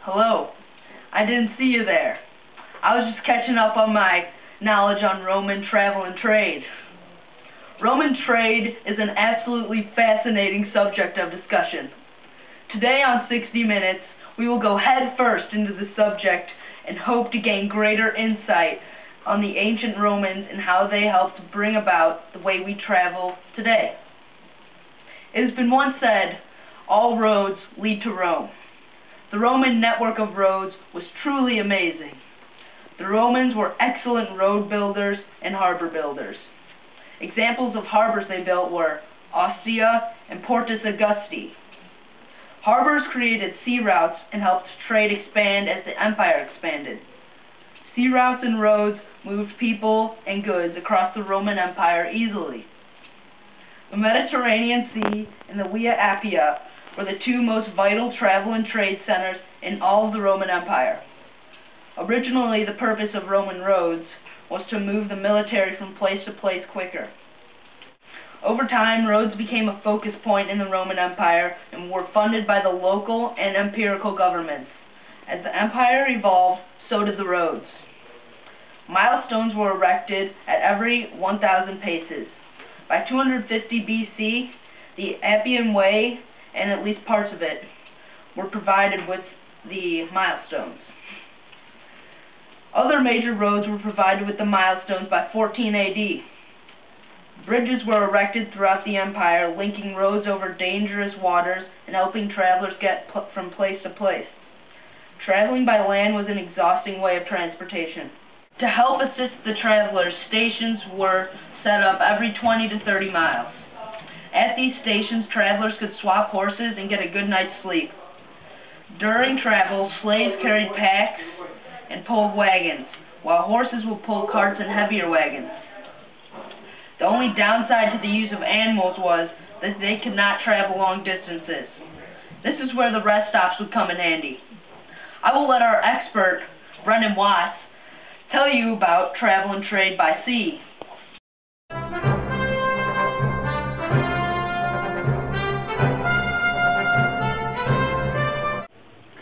Hello. I didn't see you there. I was just catching up on my knowledge on Roman travel and trade. Roman trade is an absolutely fascinating subject of discussion. Today on 60 Minutes, we will go head first into the subject and hope to gain greater insight on the ancient Romans and how they helped bring about the way we travel today. It has been once said, all roads lead to Rome. The Roman network of roads was truly amazing. The Romans were excellent road builders and harbor builders. Examples of harbors they built were Ostia and Portus Augusti. Harbors created sea routes and helped trade expand as the empire expanded. Sea routes and roads moved people and goods across the Roman Empire easily. The Mediterranean Sea and the Via Appia were the two most vital travel and trade centers in all of the Roman Empire. Originally, the purpose of Roman roads was to move the military from place to place quicker. Over time, roads became a focus point in the Roman Empire and were funded by the local and imperial governments. As the empire evolved, so did the roads. Milestones were erected at every 1,000 paces. By 250 BC, the Appian Way, and at least parts of it, were provided with the milestones. Other major roads were provided with the milestones by 14 AD. Bridges were erected throughout the empire, linking roads over dangerous waters and helping travelers get from place to place. Traveling by land was an exhausting way of transportation. To help assist the travelers, stations were set up every 20 to 30 miles. At these stations, travelers could swap horses and get a good night's sleep. During travel, slaves carried packs and pulled wagons, while horses would pull carts and heavier wagons. The only downside to the use of animals was that they could not travel long distances. This is where the rest stops would come in handy. I will let our expert, Brendan Watts, tell you about travel and trade by sea.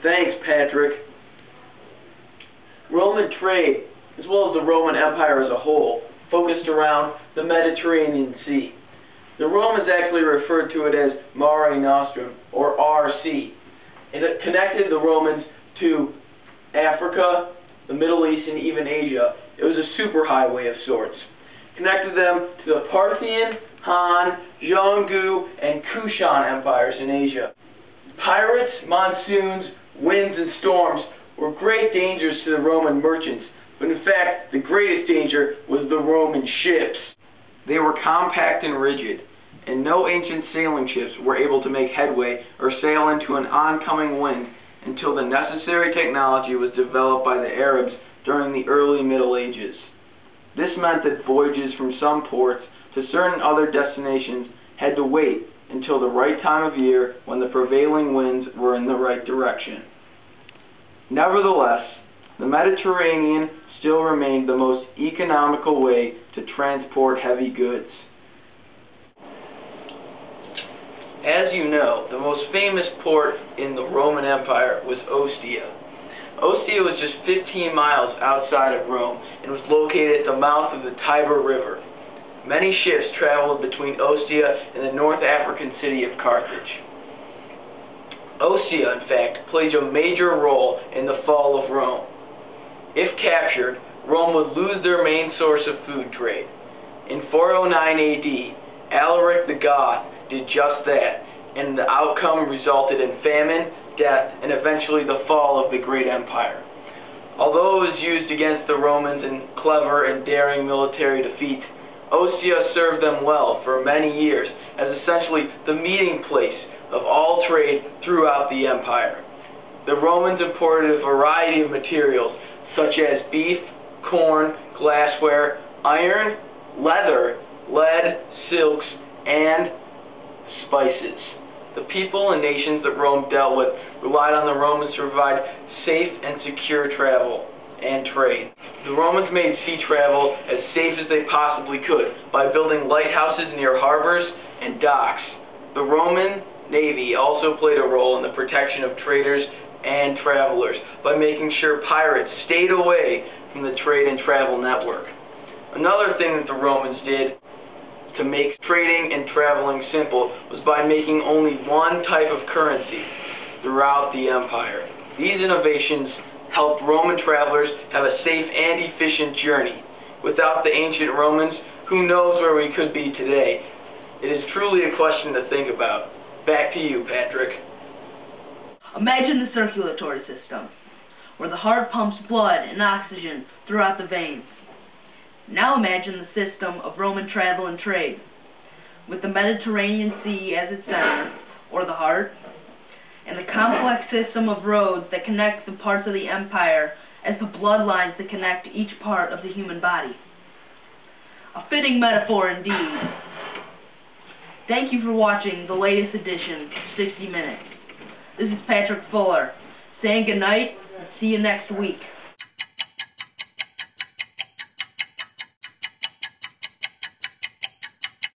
Thanks, Patrick. Roman trade, as well as the Roman Empire as a whole, focused around the Mediterranean Sea. The Romans actually referred to it as Mare Nostrum, or RC. And it connected the Romans to Africa, the Middle East, and even Asia. It was a superhighway of sorts. Connected them to the Parthian, Han, Xiongnu, and Kushan empires in Asia. Pirates, monsoons, winds, and storms were great dangers to the Roman merchants, but in fact, the greatest danger was the Roman ships. They were compact and rigid, and no ancient sailing ships were able to make headway or sail into an oncoming wind until the necessary technology was developed by the Arabs during the early Middle Ages. This meant that voyages from some ports to certain other destinations had to wait until the right time of year when the prevailing winds were in the right direction. Nevertheless, the Mediterranean still remained the most economical way to transport heavy goods. As you know, the most famous port in the Roman Empire was Ostia. Ostia was just 15 miles outside of Rome and was located at the mouth of the Tiber River. Many ships traveled between Ostia and the North African city of Carthage. Ostia, in fact, played a major role in the fall of Rome. If captured, Rome would lose their main source of food trade. In 409 AD, Alaric the Goth did just that, and the outcome resulted in famine, death, and eventually the fall of the great empire. Although it was used against the Romans in clever and daring military defeat, Ostia served them well for many years as essentially the meeting place of all trade throughout the empire. The Romans imported a variety of materials such as beef, corn, glassware, iron, leather, lead, silks, and spices. The people and nations that Rome dealt with relied on the Romans to provide safe and secure travel and trade. The Romans made sea travel as safe as they possibly could by building lighthouses near harbors and docks. The Roman Navy also played a role in the protection of traders and travelers by making sure pirates stayed away from the trade and travel network. Another thing that the Romans did to make trading and traveling simple was by making only one type of currency throughout the empire. These innovations helped Roman travelers have a safe and efficient journey. Without the ancient Romans, who knows where we could be today? It is truly a question to think about. Back to you, Patrick. Imagine the circulatory system, where the heart pumps blood and oxygen throughout the veins. Now imagine the system of Roman travel and trade, with the Mediterranean Sea as its center, or the heart, and the complex system of roads that connect the parts of the empire as the bloodlines that connect each part of the human body. A fitting metaphor indeed. Thank you for watching the latest edition of 60 Minutes. This is Patrick Fuller, saying goodnight and see you next week.